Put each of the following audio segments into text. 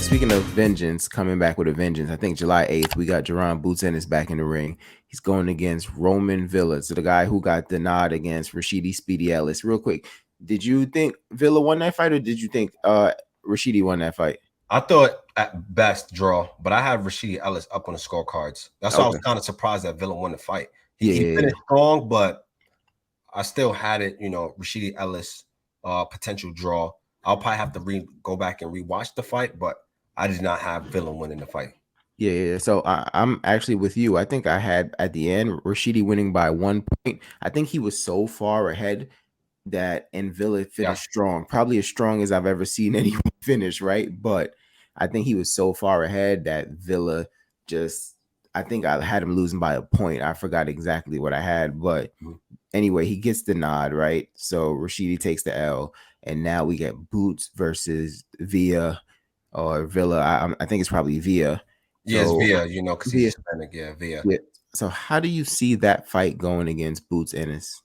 speaking of vengeance, coming back with a vengeance, I think July 8th, we got Jaron Boots Ennis back in the ring. He's going against Roman Villa. So the guy who got the nod against Rashidi Speedy Ellis. Real quick, did you think Villa won that fight, or did you think Rashidi won that fight? I thought at best draw, but I have Rashidi Ellis up on the scorecards. That's why I was kind of surprised that Villa won the fight. He finished strong, but I still had it, Rashidi Ellis potential draw. I'll probably have to go back and rewatch the fight, but I did not have Villa winning the fight. Yeah. So I'm actually with you. I think I had at the end Rashidi winning by 1 point. I think he was so far ahead that and Villa finished strong, probably as strong as I've ever seen anyone finish, right? But I think he was so far ahead that Villa I think I had him losing by a point. I forgot exactly what I had, but anyway, he gets the nod, right? So Rashidi takes the L, and now we get Boots versus Villa or Villa. I think it's probably Villa. Yes, Villa, because he's Hispanic. Yeah, Villa. Yeah. So how do you see that fight going against Boots Ennis?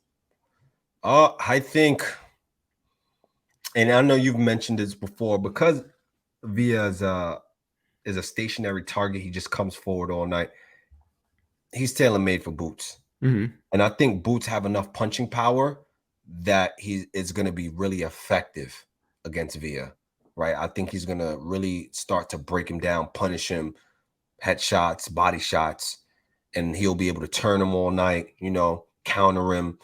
I think, and I know you've mentioned this before, because Villa is a stationary target. He just comes forward all night. He's tailor-made for Boots. Mm-hmm. And I think Boots have enough punching power that he is going to be really effective against Villa, right? I think he's going to really start to break him down, punish him, headshots, body shots, and he'll be able to turn him all night, counter him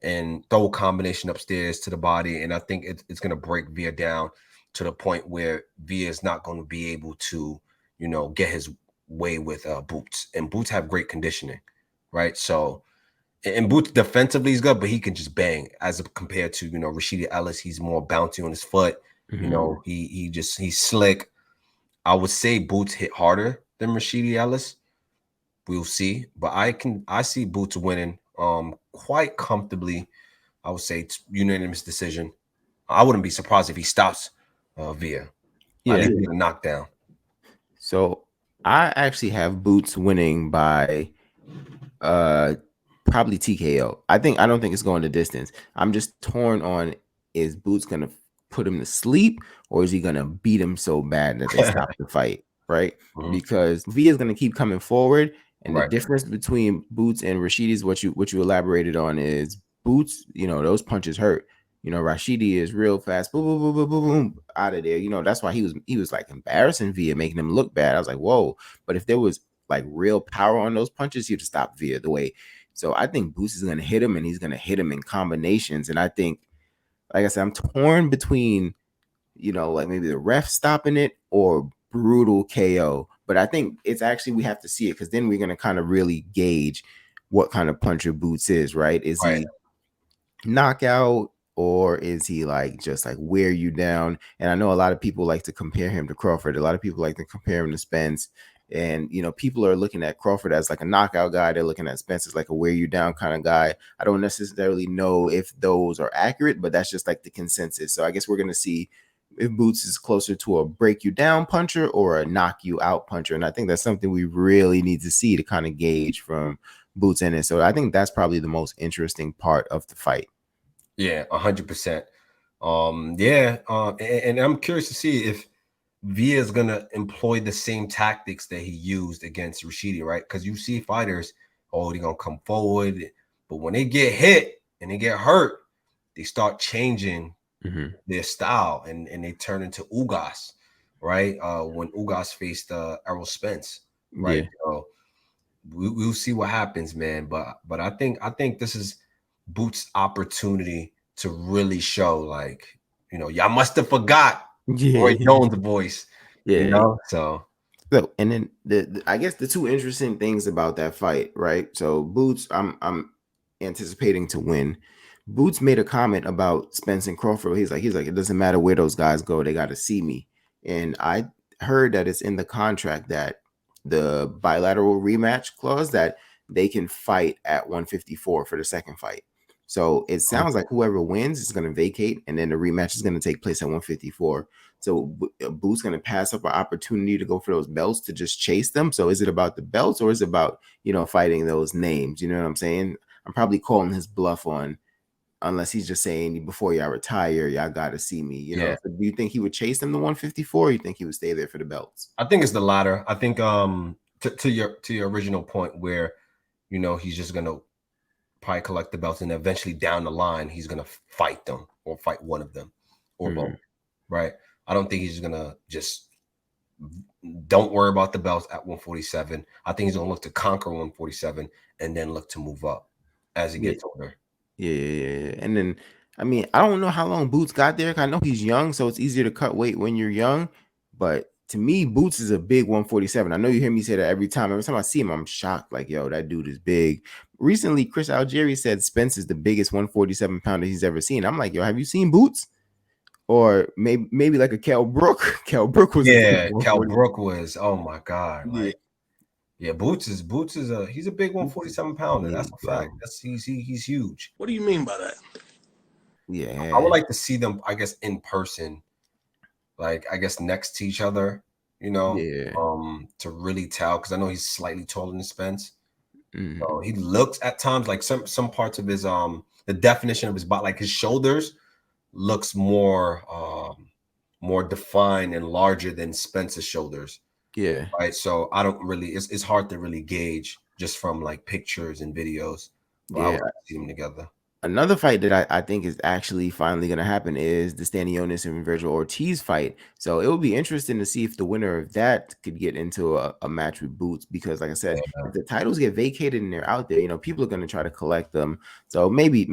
and throw a combination upstairs to the body. And I think it's going to break Villa down to the point where Villa is not going to be able to, get his way with Boots. And Boots have great conditioning, right? So, and Boots defensively is good, but he can just bang as compared to, Rashidi Ellis. He's more bouncy on his foot. Mm-hmm. He's slick. I would say Boots hit harder than Rashidi Ellis. We'll see, but I see Boots winning quite comfortably. I would say it's unanimous decision. I wouldn't be surprised if he stops Villa. Yeah, I think he's a knockdown. So I actually have Boots winning by probably TKO. I don't think it's going the distance. I'm just torn on, is Boots gonna put him to sleep, or is he gonna beat him so bad that they stop the fight, right? Mm-hmm. Because Villa's gonna keep coming forward, and Right. the difference between Boots and Rashidi's what you elaborated on is Boots, those punches hurt. Rashidi is real fast, boom, boom, boom, boom, boom, boom, out of there. That's why he was like embarrassing Villa, making him look bad. I was like, whoa. But if there was like real power on those punches, he'd stop Villa the way. So I think Boots is going to hit him, and he's going to hit him in combinations. And I think, like I said, I'm torn between, like maybe the ref stopping it or brutal KO. But I think it's actually, we have to see it, because then we're going to kind of really gauge what kind of puncher Boots is, right? Is he knockout, or is he like just like wear you down? And I know a lot of people like to compare him to Crawford. A lot of people like to compare him to Spence. And, people are looking at Crawford as like a knockout guy. They're looking at Spence as like a wear you down kind of guy. I don't necessarily know if those are accurate, but that's just like the consensus. So I guess we're going to see if Boots is closer to a break you down puncher or a knock you out puncher. And I think that's something we really need to see to kind of gauge from Boots in it. So I think that's probably the most interesting part of the fight. Yeah, 100%. And I'm curious to see if Villa is gonna employ the same tactics that he used against Rashidi, right? Because you see fighters, they're gonna come forward, but when they get hit and they get hurt, they start changing their style and they turn into Ugas, right? When Ugas faced Errol Spence, right? Yeah. So we'll see what happens, man. But I think this is Boots' opportunity to really show, like, y'all must have forgot Roy Jones' voice. So and then the I guess the two interesting things about that fight, right? So Boots, I'm anticipating to win. Boots made a comment about Spence and Crawford. He's like, it doesn't matter where those guys go, they got to see me. And I heard that it's in the contract that the bilateral rematch clause that they can fight at 154 for the second fight. So it sounds like whoever wins is going to vacate, and then the rematch is going to take place at 154. So Boots going to pass up an opportunity to go for those belts to just chase them. So is it about the belts, or is it about, fighting those names? You know what I'm saying? I'm probably calling his bluff on unless he's just saying before y'all retire, y'all got to see me. You know, Yeah. so do you think he would chase them to 154? Or you think he would stay there for the belts? I think it's the latter. I think to your original point where, you know, he's just gonna probably collect the belts and eventually down the line he's gonna fight them or fight one of them or both. Right. I don't think he's gonna just don't worry about the belts at 147. I think he's gonna look to conquer 147 and then look to move up as he gets older. Yeah. And then, I mean, I don't know how long Boots got there. I know he's young, so it's easier to cut weight when you're young. But to me, Boots is a big 147. I know you hear me say that every time. Every time I see him, I'm shocked. Like, yo, that dude is big. Recently, Chris Algieri said Spence is the biggest 147 pounder he's ever seen. I'm like, yo, have you seen Boots? Or maybe like a Cal Brook. Cal Brook was Cal Brook was, oh my God. Yeah. Like, yeah, Boots is he's a big 147 pounder. That's a fact. He's huge. What do you mean by that? Yeah. I would like to see them, I guess, in person, like I guess next to each other, you know, to really tell, because I know he's slightly taller than Spence. So he looks at times like some parts of his the definition of his body, like his shoulders, looks more defined and larger than Spence's shoulders. Yeah. Right. So I don't really, it's hard to really gauge just from like pictures and videos. But I would like to see them together. Another fight that I think is actually finally going to happen is the Stanionis and Vergil Ortiz fight. So it will be interesting to see if the winner of that could get into a match with Boots, because like I said, if the titles get vacated and they're out there, you know, people are going to try to collect them. So maybe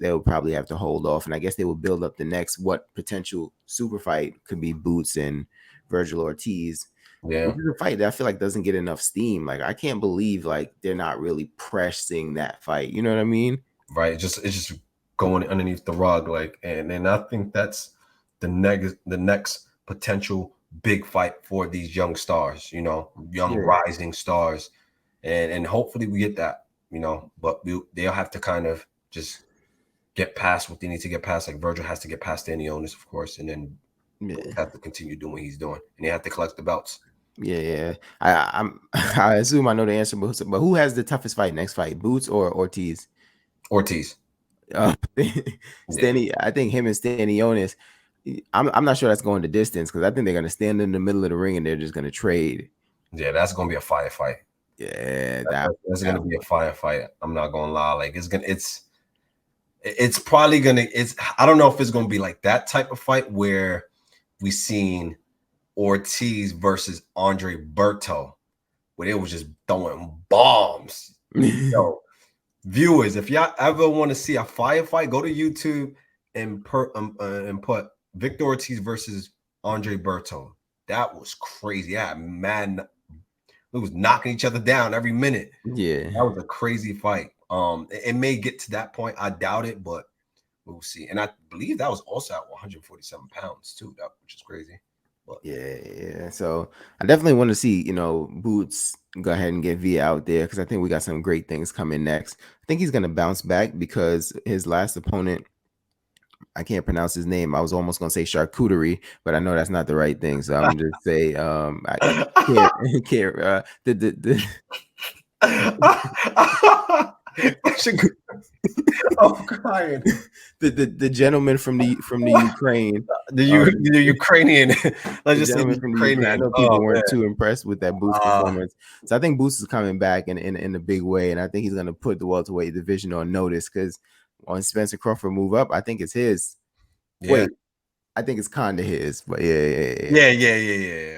they'll probably have to hold off, and I guess they will build up the next what potential super fight could be Boots and Vergil Ortiz. Yeah, which is a fight that I feel like doesn't get enough steam. Like I can't believe like they're not really pressing that fight. You know what I mean? Right. It's just going underneath the rug, like, and I think that's the next potential big fight for these young stars, you know, rising stars, and hopefully we get that, you know, but they'll have to kind of just get past what they need to get past. Like Vergil has to get past Stanionis, of course, and then have to continue doing what he's doing, and they have to collect the belts. Yeah. I assume I know the answer, but who has the toughest fight next fight, Boots or Ortiz? Ortiz. Stanny, I think him and Stanionis. I'm not sure that's going the distance, because I think they're going to stand in the middle of the ring and they're just going to trade. Yeah, that's going to be a firefight. Yeah, that's going to be a firefight. I'm not going to lie. Like it's probably going to. I don't know if it's going to be like that type of fight where we seen Ortiz versus Andre Berto, where they was just throwing bombs. Yo, viewers, if y'all ever want to see a firefight, go to YouTube and put Victor Ortiz versus Andre Berto. That was crazy. Yeah, man, it was knocking each other down every minute. Yeah, that was a crazy fight. It may get to that point. I doubt it, but we'll see. And I believe that was also at 147 pounds too, which is crazy. But yeah. So I definitely want to see, you know, Boots go ahead and get Via out there, because I think we got some great things coming next. I think he's gonna bounce back, because his last opponent, I can't pronounce his name. I was almost gonna say charcuterie, but I know that's not the right thing. So I'm just say I can't I'm crying. The gentleman from the Ukraine, the Ukrainian. Let's just say the Ukrainian. I know people weren't too impressed with that Boots performance, so I think Boots is coming back in a big way, and I think he's gonna put the welterweight division on notice, because when Spence and Crawford move up, I think it's his. Yeah. Wait, I think it's kind of his, but yeah.